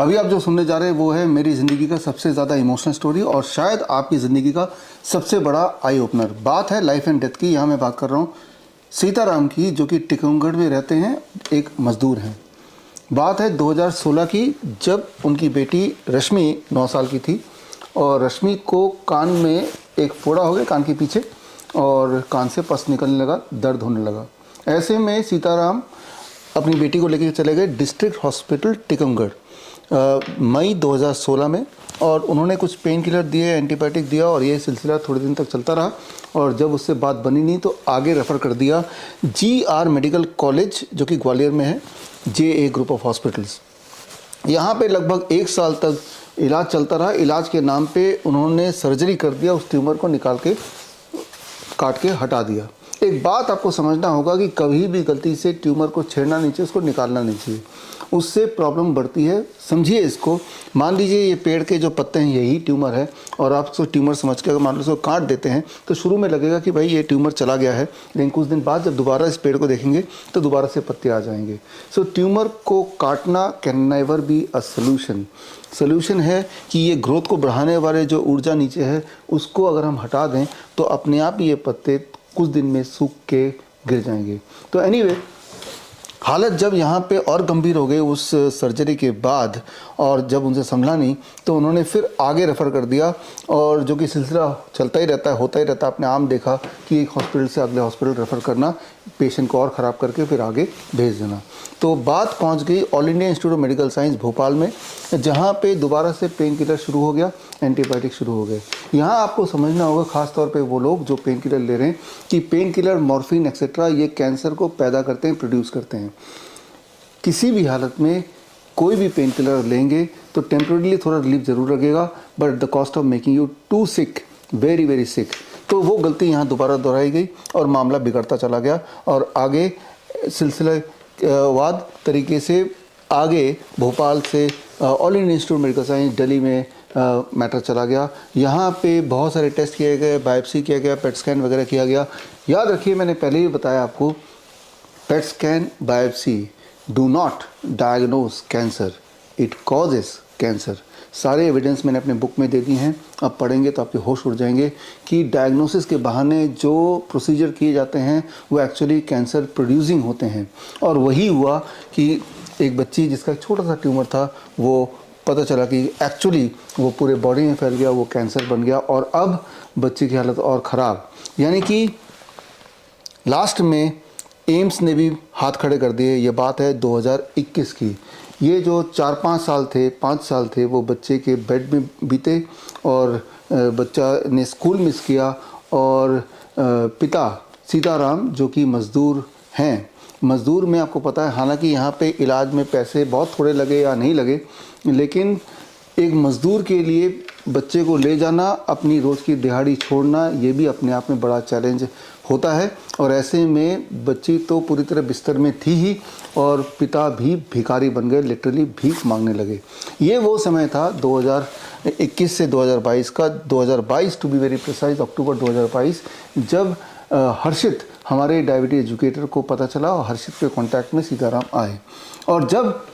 अभी आप जो सुनने जा रहे हैं वो है मेरी ज़िंदगी का सबसे ज़्यादा इमोशनल स्टोरी और शायद आपकी ज़िंदगी का सबसे बड़ा आई ओपनर। बात है लाइफ एंड डेथ की। यहाँ मैं बात कर रहा हूँ सीताराम की, जो कि टिकमगढ़ में रहते हैं, एक मज़दूर हैं। बात है 2016 की, जब उनकी बेटी रश्मि 9 साल की थी और रश्मि को कान में एक फोड़ा हो गया, कान के पीछे, और कान से पस निकलने लगा, दर्द होने लगा। ऐसे में सीताराम अपनी बेटी को लेकर चले गए डिस्ट्रिक्ट हॉस्पिटल टिकमगढ़ मई 2016 में, और उन्होंने कुछ पेन किलर दिए, एंटीबायोटिक दिया, और ये सिलसिला थोड़े दिन तक चलता रहा। और जब उससे बात बनी नहीं तो आगे रेफ़र कर दिया GR मेडिकल कॉलेज, जो कि ग्वालियर में है, JA ग्रुप ऑफ हॉस्पिटल्स। यहाँ पे लगभग 1 साल तक इलाज चलता रहा। इलाज के नाम पे उन्होंने सर्जरी कर दिया, उस ट्यूमर को निकाल के, काट के हटा दिया। एक बात आपको समझना होगा कि कभी भी गलती से ट्यूमर को छेड़ना नहीं चाहिए, उसको निकालना नहीं चाहिए, उससे प्रॉब्लम बढ़ती है। समझिए इसको, मान लीजिए ये पेड़ के जो पत्ते हैं यही ट्यूमर है, और आप उसको ट्यूमर समझ के अगर मान लो उसको काट देते हैं तो शुरू में लगेगा कि भाई ये ट्यूमर चला गया है, लेकिन कुछ दिन बाद जब दोबारा इस पेड़ को देखेंगे तो दोबारा से पत्ते आ जाएंगे। सो ट्यूमर को काटना can never be a solution. Solution है कि ये ग्रोथ को बढ़ाने वाले जो ऊर्जा नीचे है उसको अगर हम हटा दें तो अपने आप ही ये पत्ते कुछ दिन में सूख के गिर जाएंगे। तो एनीवे, हालत जब यहाँ पे और गंभीर हो गई उस सर्जरी के बाद, और जब उनसे संभला नहीं तो उन्होंने फिर आगे रेफ़र कर दिया, और जो कि सिलसिला चलता ही रहता है, होता ही रहता है। आपने आम देखा कि एक हॉस्पिटल से अगले हॉस्पिटल रेफ़र करना, पेशेंट को और ख़राब करके फिर आगे भेज देना। तो बात पहुँच गई all India institute of medical science Bhopal में, जहाँ पे दोबारा से पेन किलर शुरू हो गया, एंटीबायोटिक शुरू हो गए। यहाँ आपको समझना होगा, ख़ास तौर पे वो लोग जो पेन किलर ले रहे हैं, कि पेन किलर, मॉर्फिन एक्सेट्रा, ये कैंसर को पैदा करते हैं, प्रोड्यूस करते हैं। किसी भी हालत में कोई भी पेन किलर लेंगे तो टेम्परेरीली थोड़ा रिलीफ ज़रूर लगेगा, but the cost of making you too sick, very very sick. तो वो गलती यहाँ दोबारा दोहराई गई और मामला बिगड़ता चला गया, और आगे सिलसिलेवाद तरीके से आगे भोपाल से all India institute medical science Delhi में मैटर चला गया। यहाँ पे बहुत सारे टेस्ट किए गए, बायोप्सी किया गया, पेट स्कैन वगैरह किया गया। याद रखिए, मैंने पहले ही बताया आपको, PET scan, biopsy do not diagnose cancer, it causes cancer. सारे एविडेंस मैंने अपने बुक में दे दी हैं, अब पढ़ेंगे तो आपके होश उड़ जाएंगे कि डायग्नोसिस के बहाने जो प्रोसीजर किए जाते हैं वो एक्चुअली कैंसर प्रोड्यूसिंग होते हैं। और वही हुआ कि एक बच्ची जिसका छोटा सा ट्यूमर था, वो पता चला कि एक्चुअली वो पूरे बॉडी में फैल गया, वो कैंसर बन गया, और अब बच्ची की हालत और ख़राब। यानी कि लास्ट में एम्स ने भी हाथ खड़े कर दिए। ये बात है 2021 की। ये जो 4-5 साल थे, 5 साल थे, वो बच्चे के बेड में बीते, और बच्चा ने स्कूल मिस किया, और पिता सीताराम जो कि मज़दूर हैं, मज़दूर में आपको पता है, हालांकि यहाँ पे इलाज में पैसे बहुत थोड़े लगे या नहीं लगे, लेकिन एक मज़दूर के लिए बच्चे को ले जाना, अपनी रोज़ की दिहाड़ी छोड़ना, ये भी अपने आप में बड़ा चैलेंज होता है। और ऐसे में बच्ची तो पूरी तरह बिस्तर में थी ही, और पिता भी भिखारी बन गए, लिटरली भीख मांगने लगे। ये वो समय था 2021 से 2022 का, 2022 टू बी वेरी प्रिसाइज, अक्टूबर 2022, जब हर्षित, हमारे डायबिटीज एजुकेटर को पता चला, और हर्षित के कांटेक्ट में सीताराम आए। और जब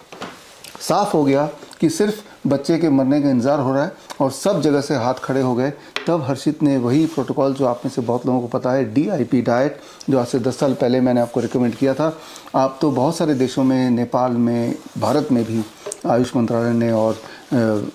साफ़ हो गया कि सिर्फ बच्चे के मरने का इंतज़ार हो रहा है और सब जगह से हाथ खड़े हो गए, तब हर्षित ने वही प्रोटोकॉल जो आप में से बहुत लोगों को पता है, DIP डाइट, जो आज से 10 साल पहले मैंने आपको रिकमेंड किया था। आप तो बहुत सारे देशों में, नेपाल में, भारत में भी आयुष मंत्रालय ने, और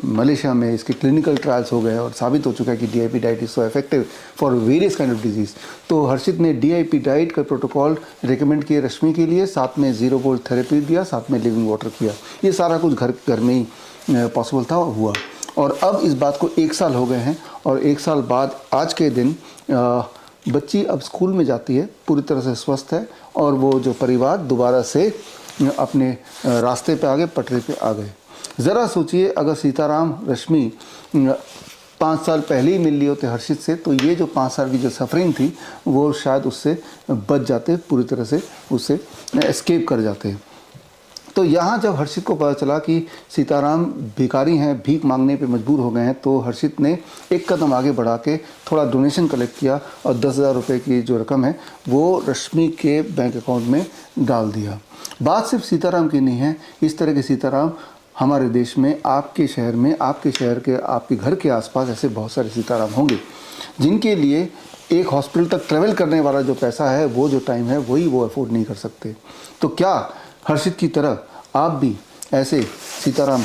मलेशिया में इसके क्लिनिकल ट्रायल्स हो गए, और साबित हो चुका है कि DIP diet is so effective for various kind of disease. तो हर्षित ने DIP डाइट का प्रोटोकॉल रिकमेंड किए रश्मि के लिए, साथ में 0 वोल्ट थेरेपी दिया, साथ में लिविंग वाटर किया। ये सारा कुछ घर में ही पॉसिबल था और हुआ। और अब इस बात को 1 साल हो गए हैं, और 1 साल बाद आज के दिन बच्ची अब स्कूल में जाती है, पूरी तरह से स्वस्थ है, और वो जो परिवार दोबारा से अपने रास्ते पे आ गए, पटरी पे आ गए। ज़रा सोचिए, अगर सीताराम रश्मि 5 साल पहले ही मिल लिए होते हर्षित से, तो ये जो 5 साल की जो सफरिंग थी वो शायद उससे बच जाते, पूरी तरह से उससे एस्केप कर जाते। तो यहाँ जब हर्षित को पता चला कि सीताराम भिखारी हैं, भीख मांगने पे मजबूर हो गए हैं, तो हर्षित ने एक कदम आगे बढ़ा के थोड़ा डोनेशन कलेक्ट किया, और 10,000 रुपये की जो रकम है वो रश्मि के बैंक अकाउंट में डाल दिया। बात सिर्फ सीताराम की नहीं है, इस तरह के सीताराम हमारे देश में, आपके शहर में, आपके शहर के, आपके घर के आसपास ऐसे बहुत सारे सीताराम होंगे जिनके लिए एक हॉस्पिटल तक ट्रैवल करने वाला जो पैसा है, वो जो टाइम है, वही वो अफोर्ड नहीं कर सकते। तो क्या हर्षित की तरह आप भी ऐसे सीताराम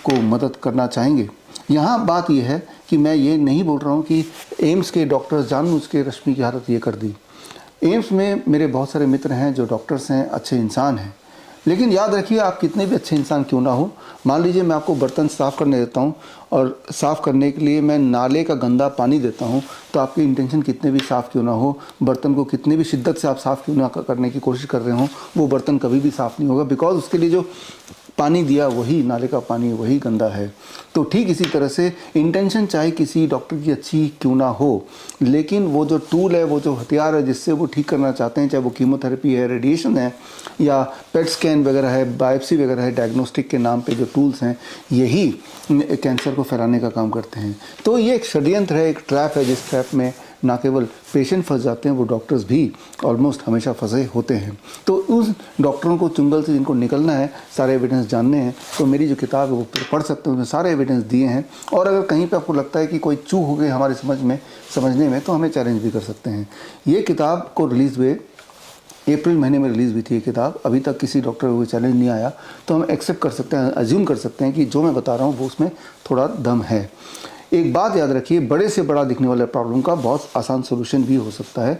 को मदद करना चाहेंगे? यहाँ बात यह है कि मैं ये नहीं बोल रहा हूँ कि एम्स के डॉक्टर्स जानबूझ के रश्मि की हालत ये कर दी। एम्स में मेरे बहुत सारे मित्र हैं जो डॉक्टर्स हैं, अच्छे इंसान हैं, लेकिन याद रखिए आप कितने भी अच्छे इंसान क्यों ना हो, मान लीजिए मैं आपको बर्तन साफ़ करने देता हूँ और साफ़ करने के लिए मैं नाले का गंदा पानी देता हूँ, तो आपकी इंटेंशन कितने भी साफ़ क्यों ना हो, बर्तन को कितनी भी शिद्दत से आप साफ़ क्यों ना करने की कोशिश कर रहे हो, वो बर्तन कभी भी साफ़ नहीं होगा, बिकॉज उसके लिए जो पानी दिया वही नाले का पानी वही गंदा है। तो ठीक इसी तरह से इंटेंशन चाहे किसी डॉक्टर की अच्छी क्यों ना हो, लेकिन वो जो टूल है, वो जो हथियार है जिससे वो ठीक करना चाहते हैं, चाहे वो कीमोथेरेपी है, रेडिएशन है, या पेट स्कैन वगैरह है, बायोप्सी वगैरह है, डायग्नोस्टिक के नाम पे जो टूल्स हैं, यही कैंसर को फैलाने का काम करते हैं। तो ये एक षड्यंत्र है, एक ट्रैप है, जिस ट्रैप में ना केवल पेशेंट फंस जाते हैं, वो डॉक्टर्स भी ऑलमोस्ट हमेशा फंसे होते हैं। तो उस डॉक्टरों को चुंगल से जिनको निकलना है, सारे एविडेंस जानने हैं, तो मेरी जो किताब है वो पढ़ सकते हैं, उसमें सारे एविडेंस दिए हैं। और अगर कहीं पे आपको लगता है कि कोई चूक हो गई हमारे समझने में, तो हमें चैलेंज भी कर सकते हैं। ये किताब को रिलीज़ हुए अप्रैल महीने में रिलीज़ हुई थी ये किताब, अभी तक किसी डॉक्टर को चैलेंज नहीं आया, तो हम एक्सेप्ट कर सकते हैं, अज्यूम कर सकते हैं कि जो मैं बता रहा हूँ वो उसमें थोड़ा दम है। एक बात याद रखिए, बड़े से बड़ा दिखने वाले प्रॉब्लम का बहुत आसान सोल्यूशन भी हो सकता है,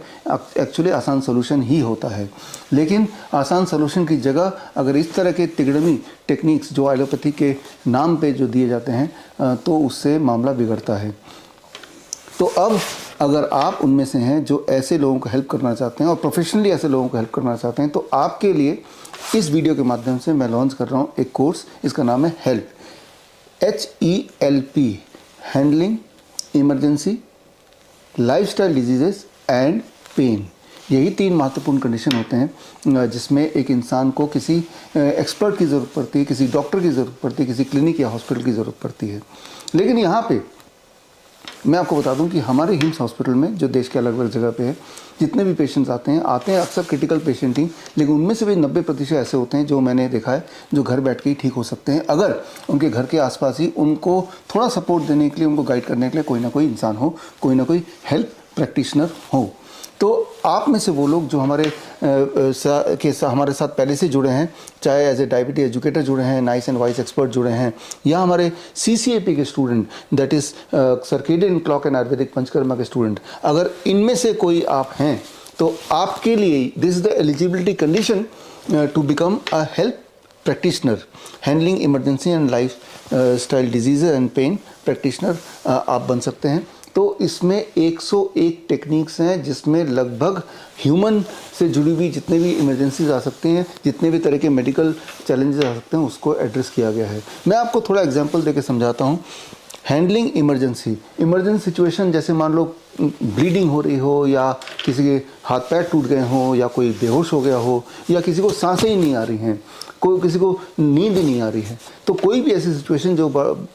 एक्चुअली आसान सोल्यूशन ही होता है, लेकिन आसान सोल्यूशन की जगह अगर इस तरह के तिगड़मी टेक्निक्स जो एलोपैथी के नाम पे जो दिए जाते हैं, तो उससे मामला बिगड़ता है। तो अब अगर आप उनमें से हैं जो ऐसे लोगों को हेल्प करना चाहते हैं और प्रोफेशनली ऐसे लोगों को हेल्प करना चाहते हैं, तो आपके लिए इस वीडियो के माध्यम से मैं लॉन्च कर रहा हूँ एक कोर्स, इसका नाम है help, HELP, handling emergency lifestyle diseases and pain. यही 3 महत्वपूर्ण कंडीशन होते हैं जिसमें एक इंसान को किसी एक्सपर्ट की ज़रूरत पड़ती है, किसी डॉक्टर की ज़रूरत पड़ती है, किसी क्लिनिक या हॉस्पिटल की ज़रूरत पड़ती है। लेकिन यहाँ पे मैं आपको बता दूं कि हमारे हिम्स हॉस्पिटल में, जो देश के अलग अलग जगह पे है, जितने भी पेशेंट्स आते हैं अक्सर क्रिटिकल पेशेंट ही, लेकिन उनमें से भी 90% ऐसे होते हैं जो मैंने देखा है जो घर बैठ के ही ठीक हो सकते हैं, अगर उनके घर के आसपास ही उनको थोड़ा सपोर्ट देने के लिए, उनको गाइड करने के लिए कोई ना कोई इंसान हो, कोई ना कोई हेल्थ प्रैक्टिशनर हो। तो आप में से वो लोग जो हमारे साथ पहले से जुड़े हैं, चाहे एज ए डायबिटी एजुकेटर जुड़े हैं, नाइस एंड वाइस एक्सपर्ट जुड़े हैं, या हमारे CCAP के student, that is circadian clock and Ayurvedic panchakarma के स्टूडेंट, अगर इनमें से कोई आप हैं, तो आपके लिए this is the eligibility condition to become a health practitioner, handling emergency and lifestyle disease and pain practitioner आप बन सकते हैं। तो इसमें 101 टेक्निक्स हैं जिसमें लगभग ह्यूमन से जुड़ी हुई जितने भी इमरजेंसीज आ सकती हैं, जितने भी तरह के मेडिकल चैलेंजेस आ सकते हैं, उसको एड्रेस किया गया है। मैं आपको थोड़ा एग्जांपल देके समझाता हूँ। हैंडलिंग इमरजेंसी सिचुएशन, जैसे मान लो ब्लीडिंग हो रही हो, या किसी के हाथ पैर टूट गए हों, या कोई बेहोश हो गया हो, या किसी को सांसें ही नहीं आ रही हैं, किसी को नींद नहीं आ रही है, तो कोई भी ऐसी सिचुएशन जो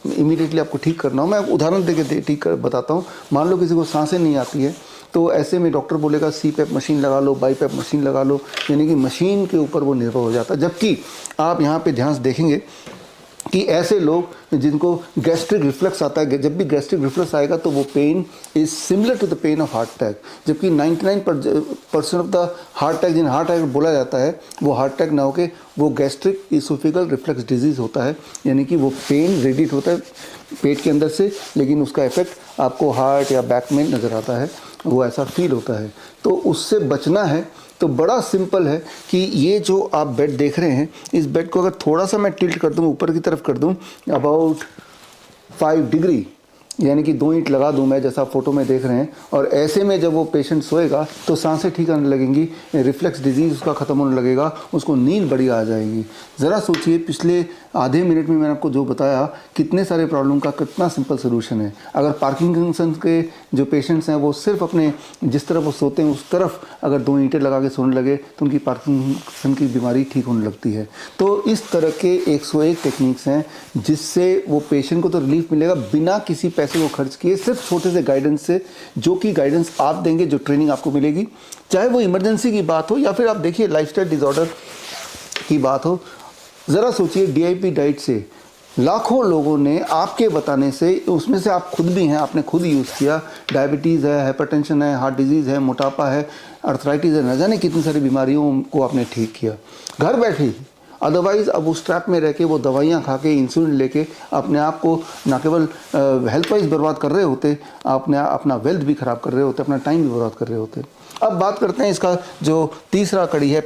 इमीडिएटली आपको ठीक करना हो, मैं उदाहरण देके ठीक कर बताता हूँ। मान लो किसी को सांसें नहीं आती है, तो ऐसे में डॉक्टर बोलेगा CPAP मशीन लगा लो, BiPAP मशीन लगा लो, यानी कि मशीन के ऊपर वो निर्भर हो जाता है। जबकि आप यहाँ पे ध्यान से देखेंगे कि ऐसे लोग जिनको गैस्ट्रिक रिफ्लक्स आता है, जब भी गैस्ट्रिक रिफ्लक्स आएगा तो वो pain is similar to the pain of heart attack, जबकि 99% ऑफ द हार्ट अटैक, जिन हार्ट अटैक बोला जाता है, वो हार्ट अटैक ना होके वो गैस्ट्रिक इसोफेगल रिफ्लक्स डिजीज़ होता है, यानी कि वो पेन रेडिएट होता है पेट के अंदर से, लेकिन उसका इफेक्ट आपको हार्ट या बैक में नज़र आता है, वो ऐसा फील होता है। तो उससे बचना है तो बड़ा सिंपल है कि ये जो आप बेड देख रहे हैं, इस बेड को अगर थोड़ा सा मैं टिल्ट कर दूँ, ऊपर की तरफ कर दूँ, अबाउट 5 डिग्री, यानी कि 2 ईंट लगा दूं मैं, जैसा फोटो में देख रहे हैं, और ऐसे में जब वो पेशेंट सोएगा तो सांसें ठीक आने लगेंगी, रिफ्लेक्स डिजीज़ उसका ख़त्म होने लगेगा, उसको नींद बढ़िया आ जाएगी। ज़रा सोचिए, पिछले आधे मिनट में मैंने आपको जो बताया, कितने सारे प्रॉब्लम का कितना सिंपल सोल्यूशन है। अगर पार्किंसंस के जो पेशेंट्स हैं वो सिर्फ अपने जिस तरफ वो सोते हैं उस तरफ अगर 2 ईंटें लगा के सोने लगे तो उनकी पार्किंसन की बीमारी ठीक होने लगती है। तो इस तरह के 101 टेक्निक्स हैं जिससे वो पेशेंट को तो रिलीफ मिलेगा बिना किसी पैसे को खर्च किए, सिर्फ छोटे से गाइडेंस से, जो कि गाइडेंस आप देंगे, जो ट्रेनिंग आपको मिलेगी, चाहे वो इमरजेंसी की बात हो या फिर आप देखिए लाइफस्टाइल डिसऑर्डर की बात हो। ज़रा सोचिए, DIP डाइट से लाखों लोगों ने आपके बताने से, उसमें से आप खुद भी हैं, आपने खुद यूज़ किया, डायबिटीज़ है, हाइपरटेंशन है, हार्ट डिजीज़ है, मोटापा है, अर्थराइटिस है, न जाने कितनी सारी बीमारियों को आपने ठीक किया घर बैठे ही। अदरवाइज़ अब उस ट्रैप में रह के वो दवाइयाँ खा के, इंसुलिन लेके अपने आप को ना केवल हेल्थ वाइज बर्बाद कर रहे होते, आपने अपना वेल्थ भी ख़राब कर रहे होते, अपना टाइम भी बर्बाद कर रहे होते। अब बात करते हैं इसका जो तीसरा कड़ी है,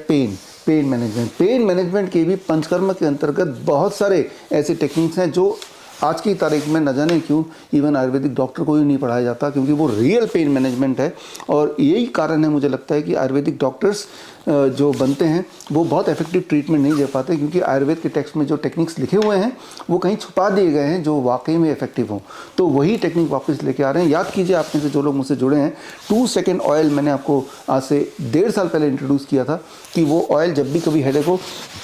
पेन मैनेजमेंट। पेन मैनेजमेंट के भी पंचकर्म के अंतर्गत बहुत सारे ऐसे टेक्निक्स हैं जो आज की तारीख में न जाने क्यों इवन आयुर्वेदिक डॉक्टर को ही नहीं पढ़ाया जाता, क्योंकि वो रियल पेन मैनेजमेंट है। और यही कारण है मुझे लगता है कि आयुर्वेदिक डॉक्टर्स जो बनते हैं वो बहुत इफेक्टिव ट्रीटमेंट नहीं दे पाते, क्योंकि आयुर्वेद के टेक्स्ट में जो टेक्निक्स लिखे हुए हैं वो कहीं छुपा दिए गए हैं जो वाकई में इफेक्टिव हों। तो वही टेक्निक वापस लेके आ रहे हैं। याद कीजिए, आप में से जो लोग मुझसे जुड़े हैं, 2 सेकेंड ऑयल मैंने आपको आज से 1.5 साल पहले इंट्रोड्यूस किया था कि वो ऑयल जब भी कभी हेडेक हो,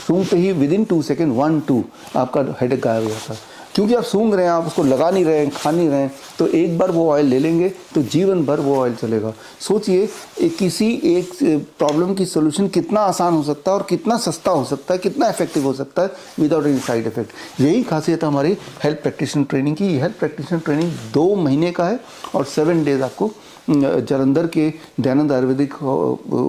सूंघते ही विदिन 2 सेकेंड 1-2 आपका हेडेक गायब हो जाता है। क्योंकि आप सूंघ रहे हैं, आप उसको लगा नहीं रहे हैं, खा नहीं रहे हैं, तो एक बार वो ऑयल ले लेंगे तो जीवन भर वो ऑयल चलेगा। सोचिए किसी एक प्रॉब्लम की सोल्यूशन कितना आसान हो सकता है और कितना सस्ता हो सकता है, कितना इफेक्टिव हो सकता है विदाउट एनी साइड इफेक्ट। यही खासियत है हमारी हेल्थ प्रैक्टिशनर ट्रेनिंग की। हेल्थ प्रैक्टिशनर ट्रेनिंग 2 महीने का है और 7 डेज आपको जालंधर के दयानंद आयुर्वेदिक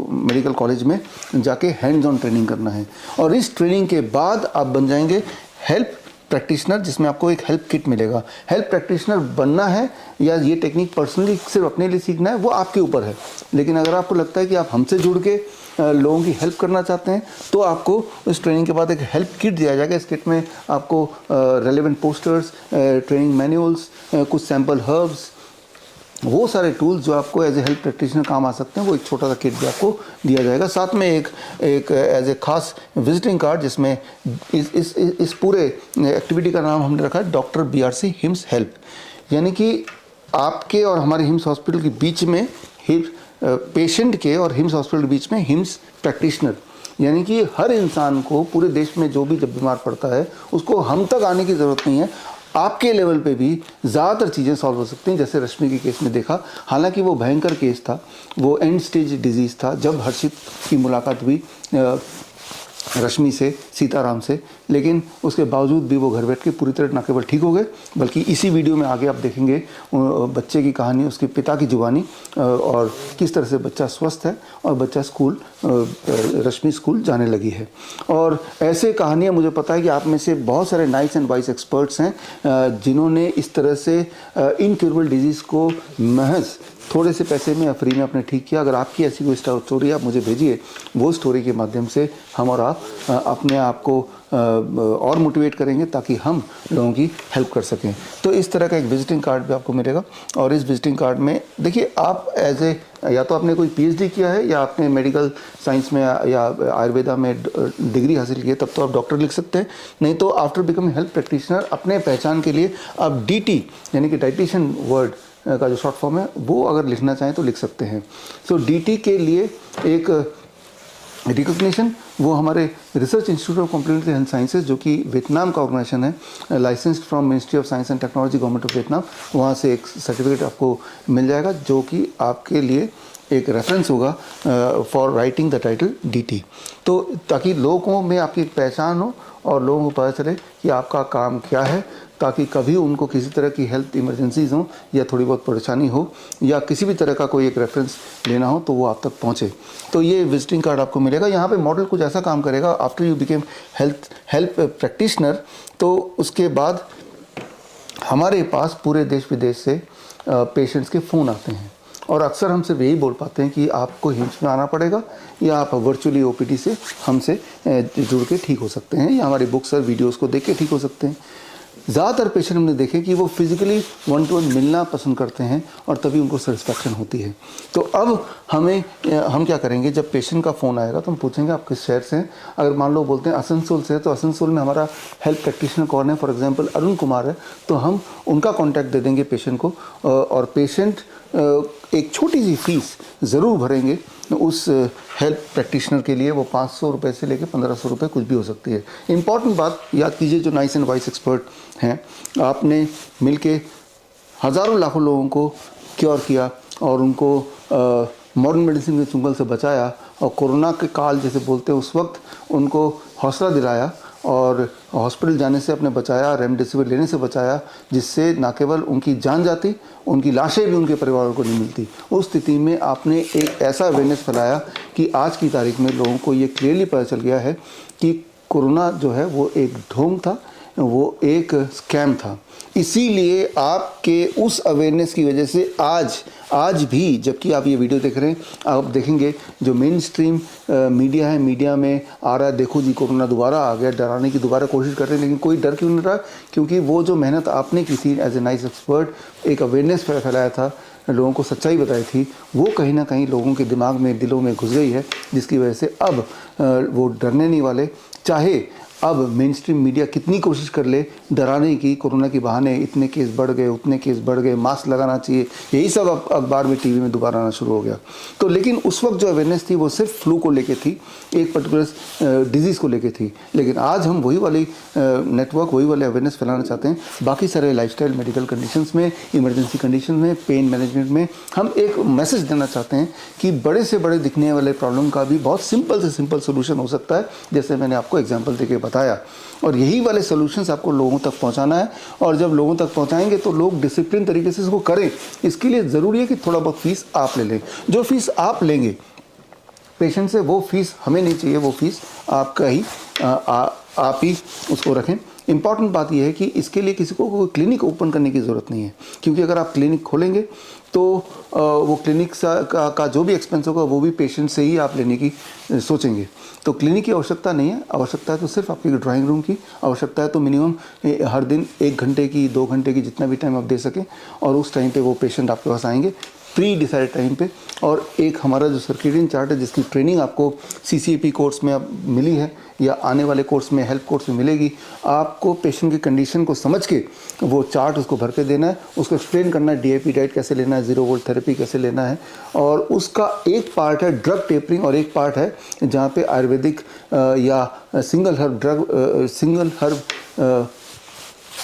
मेडिकल कॉलेज में जाके हैंड्स ऑन ट्रेनिंग करना है। और इस ट्रेनिंग के बाद आप बन जाएंगे हेल्थ प्रैक्टिशनर, जिसमें आपको एक हेल्प किट मिलेगा। हेल्थ प्रैक्टिशनर बनना है या ये टेक्निक पर्सनली सिर्फ अपने लिए सीखना है, वो आपके ऊपर है। लेकिन अगर आपको लगता है कि आप हमसे जुड़ के लोगों की हेल्प करना चाहते हैं, तो आपको इस ट्रेनिंग के बाद एक हेल्प किट दिया जाएगा। इस किट में आपको रेलेवेंट पोस्टर्स, ट्रेनिंग मैनुअल्स, कुछ सैम्पल हर्ब्स, वो सारे टूल्स जो आपको एज ए हेल्थ प्रैक्टिशनर काम आ सकते हैं, वो एक छोटा सा किट भी आपको दिया जाएगा। साथ में एक एज ए खास विजिटिंग कार्ड, जिसमें इस पूरे एक्टिविटी का नाम हमने रखा है डॉक्टर BRC हिम्स हेल्प। यानी कि आपके और हमारे हिम्स हॉस्पिटल के बीच में, पेशेंट के और हिम्स हॉस्पिटल के बीच में हिम्स प्रैक्टिशनर, यानी कि हर इंसान को पूरे देश में जो भी जब बीमार पड़ता है उसको हम तक आने की ज़रूरत नहीं है। आपके लेवल पे भी ज़्यादातर चीज़ें सॉल्व हो सकती हैं। जैसे रश्मि के केस में देखा, हालांकि वो भयंकर केस था, वो एंड स्टेज डिजीज़ था। जब हर्षित की मुलाकात हुई रश्मि से, सीताराम से, लेकिन उसके बावजूद भी वो घर बैठ के पूरी तरह न केवल ठीक हो गए, बल्कि इसी वीडियो में आगे आप देखेंगे बच्चे की कहानी, उसके पिता की जुबानी, और किस तरह से बच्चा स्वस्थ है और बच्चा स्कूल, रश्मि स्कूल जाने लगी है। और ऐसे कहानियाँ मुझे पता है कि आप में से बहुत सारे नाइस एंड वाइस एक्सपर्ट्स हैं जिन्होंने इस तरह से इनक्यूरेबल डिजीज़ को महज थोड़े से पैसे में या फ्री में आपने ठीक किया। अगर आपकी ऐसी कोई स्टोरी आप मुझे भेजिए, वो स्टोरी के माध्यम से हम और आप अपने आप को और मोटिवेट करेंगे ताकि हम लोगों की हेल्प कर सकें। तो इस तरह का एक विजिटिंग कार्ड भी आपको मिलेगा। और इस विजिटिंग कार्ड में देखिए, आप एज ए, या तो आपने कोई PhD किया है या आपने मेडिकल साइंस में या आयुर्वेदा में डिग्री हासिल की है, तब तो आप डॉक्टर लिख सकते हैं। नहीं तो आफ्टर बिकमिंग हेल्थ प्रैक्टिशनर अपने पहचान के लिए आप DT यानी कि डाइटिशियन वर्ड का जो शॉर्ट फॉर्म है वो अगर लिखना चाहें तो लिख सकते हैं। सो DT के लिए एक रिकॉग्निशन, वो हमारे research institute of complementary health sciences, जो कि वियतनाम का ऑर्गेनाइजेशन है, licensed from ministry of science and technology, government of Vietnam, वहाँ से एक सर्टिफिकेट आपको मिल जाएगा जो कि आपके लिए एक रेफरेंस होगा for writing the title DT। तो ताकि लोगों में आपकी एक पहचान हो और लोगों को पता चले कि आपका काम क्या है, ताकि कभी उनको किसी तरह की हेल्थ इमरजेंसीज हो या थोड़ी बहुत परेशानी हो या किसी भी तरह का कोई एक रेफरेंस लेना हो तो वो आप तक पहुँचे। तो ये विजिटिंग कार्ड आपको मिलेगा। यहाँ पे मॉडल कुछ ऐसा काम करेगा, after you became health practitioner, तो उसके बाद हमारे पास पूरे देश विदेश से पेशेंट्स के फ़ोन आते हैं और अक्सर हम सिर्फ यही बोल पाते हैं कि आपको हिम्स में आना पड़ेगा या आप वर्चुअली OPD से हमसे जुड़ के ठीक हो सकते हैं या हमारी बुक्स और वीडियोस को देख के ठीक हो सकते हैं। ज़्यादातर पेशेंट हमने देखे कि वो फिज़िकली 1-to-1 मिलना पसंद करते हैं और तभी उनको सेटिस्फैक्शन होती है। तो अब हम क्या करेंगे, जब पेशेंट का फ़ोन आएगा तो हम पूछेंगे आप किस शहर से हैं। अगर मान लो बोलते हैं आसनसोल से, तो आसनसोल में हमारा हेल्थ प्रैक्टिशनर कौन है, फॉर एग्जांपल अरुण कुमार है, तो हम उनका कॉन्टैक्ट दे देंगे पेशेंट को और पेशेंट एक छोटी सी फीस ज़रूर भरेंगे उस हेल्थ प्रैक्टिशनर के लिए। वो 500 रुपये से लेकर 1500 रुपये कुछ भी हो सकती है। इम्पॉर्टेंट बात याद कीजिए, जो नाइस एंड वाइस एक्सपर्ट हैं, आपने मिलके हज़ारों लाखों लोगों को क्योर किया और उनको मॉडर्न मेडिसिन के चुंगल से बचाया और कोरोना के काल जैसे बोलते हैं उस वक्त उनको हौसला दिलाया और हॉस्पिटल जाने से अपने बचाया, रेमडेसिविर लेने से बचाया, जिससे न केवल उनकी जान जाती, उनकी लाशें भी उनके परिवारों को नहीं मिलती। उस स्थिति में आपने एक ऐसा अवेयरनेस फैलाया कि आज की तारीख में लोगों को ये क्लियरली पता चल गया है कि कोरोना जो है वो एक ढोंग था, वो एक स्कैम था। इसीलिए आपके उस अवेयरनेस की वजह से आज भी जबकि आप ये वीडियो देख रहे हैं, आप देखेंगे जो मेन स्ट्रीम मीडिया है, मीडिया में आ रहा है, देखो जी कोरोना दोबारा आ गया, डराने की दोबारा कोशिश कर रहे हैं, लेकिन कोई डर क्यों नहीं रहा? क्योंकि वो जो मेहनत आपने की थी एज ए नाइस एक्सपर्ट, एक अवेयरनेस फैलाया था, लोगों को सच्चाई बताई थी, वो कहीं ना कहीं लोगों के दिमाग में, दिलों में घुस गई है, जिसकी वजह से अब वो डरने नहीं वाले। चाहे अब मेन स्ट्रीम मीडिया कितनी कोशिश कर ले डराने की, कोरोना के बहाने इतने केस बढ़ गए, उतने केस बढ़ गए, मास्क लगाना चाहिए, यही सब अब अखबार में, टीवी में दोबारा आना शुरू हो गया। तो लेकिन उस वक्त जो अवेयरनेस थी वो सिर्फ फ्लू को लेके थी, एक पर्टिकुलर डिजीज़ को लेके थी। लेकिन आज हम वही वाली नेटवर्क, वही वाले अवेयरनेस फैलाना चाहते हैं बाकी सारे लाइफस्टाइल, मेडिकल कंडीशंस में, इमरजेंसी कंडीशन में, पेन मैनेजमेंट में। हम एक मैसेज देना चाहते हैं कि बड़े से बड़े दिखने वाले प्रॉब्लम का भी बहुत सिंपल से सिंपल सोल्यूशन हो सकता है, जैसे मैंने आपको एग्जाम्पल देके बताया। और यही वाले सॉल्यूशंस आपको लोगों तक पहुंचाना है, और जब लोगों तक पहुंचाएंगे तो लोग डिसिप्लिन तरीके से इसको करें। इसके लिए ज़रूरी है कि थोड़ा बहुत फीस आप ले लें। जो फीस आप लेंगे पेशेंट से, वो फीस हमें नहीं चाहिए, वो फीस आपका ही आप ही उसको रखें। इम्पॉर्टेंट बात यह है कि इसके लिए किसी को कोई क्लिनिक ओपन करने की ज़रूरत नहीं है, क्योंकि अगर आप क्लिनिक खोलेंगे तो वो क्लिनिक का जो भी एक्सपेंस होगा वो भी पेशेंट से ही आप लेने की सोचेंगे। तो क्लिनिक की आवश्यकता नहीं है, आवश्यकता है तो सिर्फ आपकी ड्राइंग रूम की आवश्यकता है। तो मिनिमम हर दिन 1 घंटे की, 2 घंटे की, जितना भी टाइम आप दे सकें, और उस टाइम पे वो पेशेंट आपके पास आएंगे प्री डिसाइड टाइम पे। और एक हमारा जो सर्केडियन चार्ट है, जिसकी ट्रेनिंग आपको CCAP कोर्स में अब मिली है या आने वाले कोर्स में, हेल्थ कोर्स में मिलेगी, आपको पेशेंट की कंडीशन को समझ के वो चार्ट उसको भर के देना है, उसको एक्सप्लेन करना है DIP डाइट कैसे लेना है, 0 वोल्ट थेरेपी कैसे लेना है। और उसका एक पार्ट है ड्रग टेपरिंग, और एक पार्ट है जहाँ पे आयुर्वेदिक या सिंगल हर्ब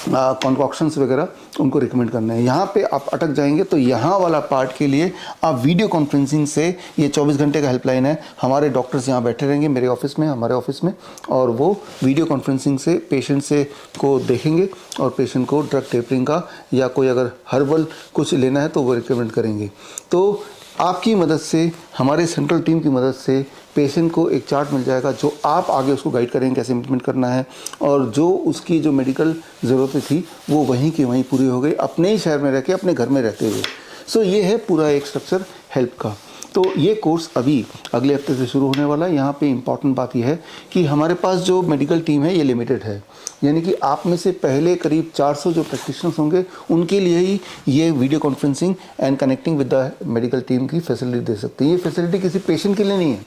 कॉन्कॉक्शंस वगैरह उनको रिकमेंड करना है। यहाँ पे आप अटक जाएंगे तो यहाँ वाला पार्ट के लिए आप वीडियो कॉन्फ्रेंसिंग से, ये 24 घंटे का हेल्पलाइन है, हमारे डॉक्टर्स यहाँ बैठे रहेंगे मेरे ऑफिस में, हमारे ऑफिस में, और वो वीडियो कॉन्फ्रेंसिंग से पेशेंट से को देखेंगे और पेशेंट को ड्रग टेपरिंग का या कोई अगर हर्बल कुछ लेना है तो वो रिकमेंड करेंगे। तो आपकी मदद से, हमारे सेंट्रल टीम की मदद से पेशेंट को एक चार्ट मिल जाएगा, जो आप आगे उसको गाइड करेंगे कैसे इम्प्लीमेंट करना है, और जो उसकी जो मेडिकल ज़रूरतें थी वो वहीं की वहीं पूरी हो गई, अपने ही शहर में रह के, अपने घर में रहते हुए। सो ये है पूरा एक स्ट्रक्चर हेल्प का। तो ये कोर्स अभी अगले हफ्ते से शुरू होने वाला है। यहाँ पे इम्पॉर्टेंट बात यह है कि हमारे पास जो मेडिकल टीम है ये लिमिटेड है, यानी कि आप में से पहले करीब 400 जो प्रैक्टिशनर्स होंगे उनके लिए ही ये video conferencing and connecting with the medical team की फैसिलिटी दे सकते हैं। ये फैसिलिटी किसी पेशेंट के लिए नहीं है,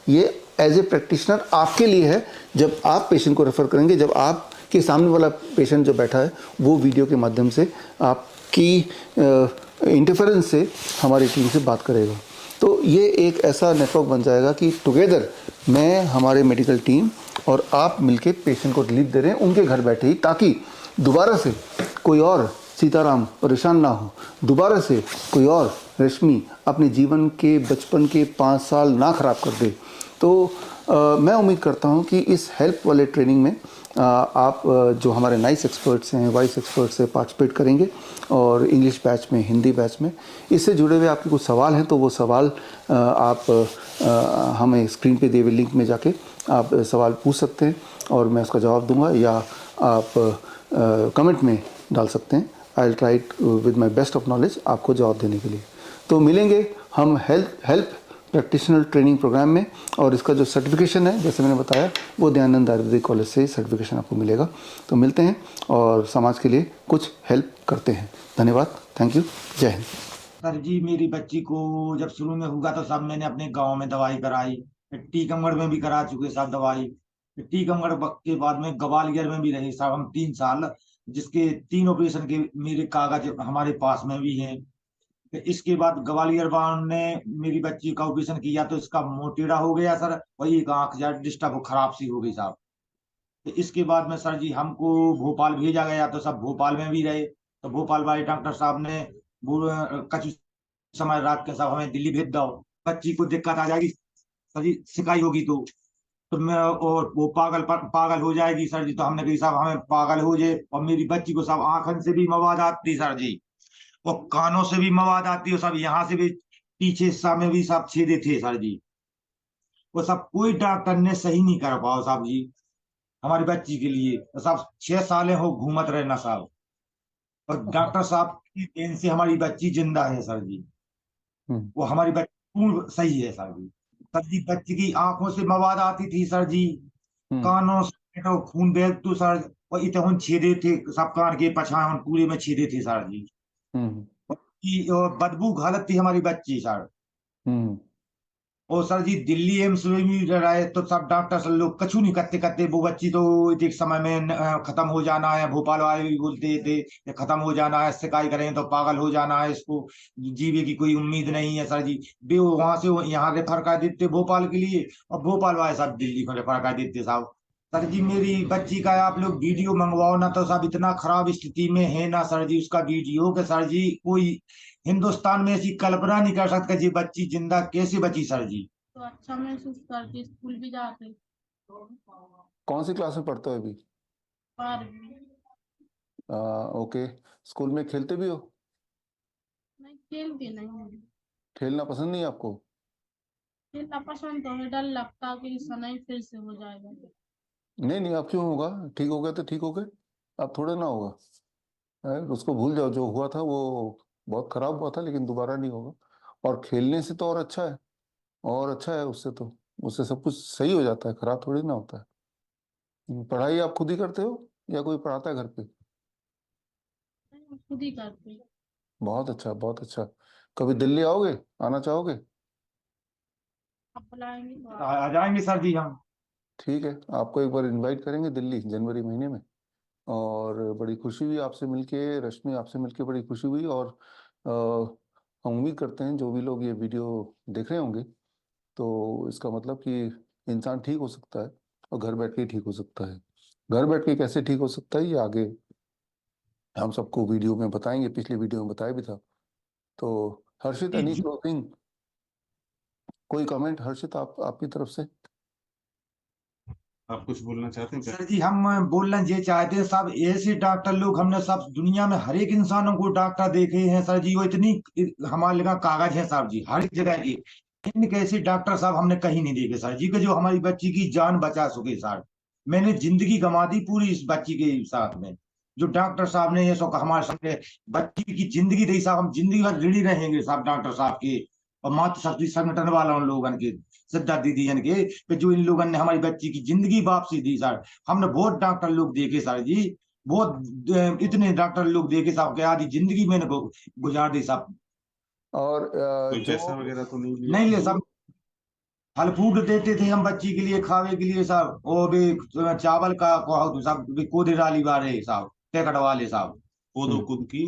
ये एज ए प्रैक्टिशनर आपके लिए है। जब आप पेशेंट को रेफ़र करेंगे, जब आपके सामने वाला पेशेंट जो बैठा है वो वीडियो के माध्यम से आपकी इंटरफेरेंस से हमारी टीम से बात करेगा, तो ये एक ऐसा नेटवर्क बन जाएगा कि टुगेदर मैं, हमारे मेडिकल टीम और आप मिलके पेशेंट को रिलीफ दे रहे हैं उनके घर बैठे ही, ताकि दोबारा से कोई और सीताराम परेशान ना हो, दोबारा से कोई और रश्मि अपने जीवन के, बचपन के 5 साल ना ख़राब कर दे। तो मैं उम्मीद करता हूँ कि इस हेल्प वाले ट्रेनिंग में आप जो हमारे नाइस एक्सपर्ट्स हैं, वाइस एक्सपर्ट्स हैं, पार्टिसिपेट करेंगे, और इंग्लिश बैच में, हिंदी बैच में। इससे जुड़े हुए आपके कुछ सवाल हैं तो वो सवाल आप हमें स्क्रीन पे दिए हुए लिंक में जाके आप सवाल पूछ सकते हैं और मैं उसका जवाब दूंगा, या आप कमेंट में डाल सकते हैं। I will try with my best of knowledge आपको जवाब देने के लिए। तो मिलेंगे हम हेल्प प्रैक्टिशनर ट्रेनिंग प्रोग्राम में, और इसका जो सर्टिफिकेशन है जैसे मैंने बताया वो दयानंद आयुर्वेदिक कॉलेज से सर्टिफिकेशन आपको मिलेगा। तो मिलते हैं और समाज के लिए कुछ हेल्प करते हैं। धन्यवाद, थैंक यू, जय हिंद। सर जी, मेरी बच्ची को जब शुरू में हुआ तो सब मैंने अपने गांव में दवाई कराई, फिर टीकमगढ़ में भी करा चुके साहब दवाई, फिर टीकमगढ़ के बाद में ग्वालियर में भी रहे साहब हम 3 साल, जिसके 3 ऑपरेशन के मेरे कागज हमारे पास में भी हैं। फिर इसके बाद ग्वालियर वालों ने मेरी बच्ची का ऑपरेशन किया तो इसका मोटेरा हो गया सर, वही एक आंख डिस्टर्ब खराब सी हो गई साहब। तो इसके बाद में सर जी हमको भोपाल भेजा गया, तो सब भोपाल में भी रहे, तो भोपाल वाले डॉक्टर साहब ने कछु समय रात के साहब हमें दिल्ली भेज दो, बच्ची को दिक्कत आ जाएगी सर जी, सिकाई होगी तो। तो मैं और वो पागल हो जाएगी सर जी। तो हमने कही साहब हमें पागल हो जाए, और मेरी बच्ची को सब आंखन से भी मवाद आती सर जी, और कानों से भी मवाद आती है, सब यहाँ से भी पीछे हिस्सा में भी सब छेदे थे सर जी। वो सब कोई डॉक्टर ने सही नहीं कर पाओ साहब जी हमारी बच्ची के लिए। तो साहब 6 साल हो घूमत रहे ना साहब, और डॉक्टर साहब की देन से हमारी बच्ची जिंदा है सर जी। हम्म, वो हमारी बच्ची पूर्ण सही है सर जी। सर जी बच्ची की आंखों से मवाद आती थी सर जी, हम्म, कानों से तो खून बहत तो सर, और इतने छेदे थे सब कान के पछाड़ पूरे में छेदे थे सर जी। हम्म, और बदबू घालत थी हमारी बच्ची सर। हम्म, और सर जी दिल्ली एम्स में भी रहे तो सब डॉक्टर सब लोग कछु नहीं करते करते, वो बच्ची तो एक समय में खत्म हो जाना है, भोपाल वाले भी बोलते थे ये खत्म हो जाना है, शिकायत करें तो पागल हो जाना है, इसको जीवे की कोई उम्मीद नहीं है सर जी। वे वहां से यहाँ रेफर कर देते भोपाल के लिए, और भोपाल वाले सब दिल्ली को रेफर कर देते साहब। सर जी मेरी बच्ची का आप लोग वीडियो मंगवाओ ना, तो सब इतना खराब स्थिति में है ना सर जी उसका वीडियो के सर जी, कोई हिंदुस्तान में ऐसी कल्पना नहीं कर सकता जी बच्ची जिंदा कैसे बची सर जी। तो अच्छा महसूस करती, स्कूल भी जाते। कौन सी क्लास में पढ़ते हो अभी? 12वीं। ओके। स्कूल में खेलते भी हो? नहीं, खेलती नहीं हूँ। खेलना पसंद नहीं है आपको? खेलना पसंद तो है, डर लगता कि नहीं फिर से हो जाएगा। नहीं नहीं, अब क्यों होगा? ठीक हो गया तो ठीक हो गए, अब थोड़े ना होगा। उसको भूल जाओ, जो हुआ था वो बहुत खराब हुआ था, लेकिन दोबारा नहीं होगा। और खेलने से तो और अच्छा है, और अच्छा है उससे तो, उससे सब कुछ सही हो जाता है, खराब थोड़ी ना होता है। पढ़ाई आप खुद ही करते हो या कोई पढ़ाता है घर पे? नहीं, खुद ही करती। बहुत अच्छा, बहुत अच्छा। कभी दिल्ली आओगे, आना चाहोगे? अब बुलाएंगे तो आ जाएंगे सर जी हम। ठीक है, आपको एक बार इनवाइट करेंगे दिल्ली जनवरी महीने में। और बड़ी खुशी हुई आपसे मिलके रश्मि, आपसे मिलके बड़ी खुशी हुई। और हम उम्मीद करते हैं जो भी लोग ये वीडियो देख रहे होंगे, तो इसका मतलब कि इंसान ठीक हो सकता है, और घर बैठ के ठीक हो सकता है। घर बैठ के कैसे ठीक हो सकता है ये आगे हम सबको वीडियो में बताएंगे, पिछली वीडियो में बताया भी था। तो हर्षित, एनी क्लोजिंग, कोई कमेंट हर्षित आपकी तरफ से? आप कुछ बोलना चाहते हैं क्या? सर जी हम बोलना ये चाहते हैं सब ऐसे डॉक्टर लोग हमने सब दुनिया में हर एक इंसानों को डॉक्टर देखे हैं सर जी, वो इतनी हमारे लगा कागज है साहब जी हर एक जगह की, इन कैसे डॉक्टर साहब हमने कहीं नहीं देखे सर जी, कि जो हमारी बच्ची की जान बचा सके सर। मैंने जिंदगी गंवा दी पूरी इस बच्ची के साथ में, जो डॉक्टर साहब ने ये सो हमारे सामने बच्ची की जिंदगी दी साहब, हम जिंदगी भर ऋणी रहेंगे साहब डॉक्टर साहब के और मातृ शक्ति संगठन वालों लोगों के, सिद्धा दीदी जन के, कि जो इन लोगों ने हमारी बच्ची की जिंदगी वापसी दी सर। हमने बहुत डॉक्टर लोग देखे सर जी, बहुत इतने डॉक्टर लोग देखे साहब के आधी जिंदगी मैंने गुजार दी साहब। और कोई पैसा वगैरह तो नहीं लिया? नहीं ले साहब, फल फ्रूट देते थे हम बच्ची के लिए खावे के लिए साहब, वो भी चावल का साहब भी कोदे डाली वाले साहब, पैकेट वाले साहब। कोदो खुद की।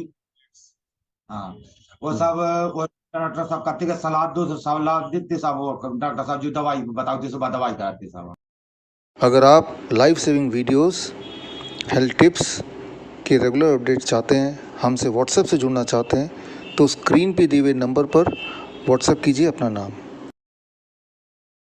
हाँ वो सब वो डॉक्टर साहब कहते कि सलाद दो, सलाद देते साहब, वो डॉक्टर साहब जो दवाई बताते सुबह दवाई कराते साहब। अगर आप life saving videos, health tips के रेगुलर अपडेट चाहते हैं, हमसे व्हाट्सएप से जुड़ना चाहते हैं, तो स्क्रीन पे दिए हुए नंबर पर व्हाट्सएप कीजिए अपना नाम।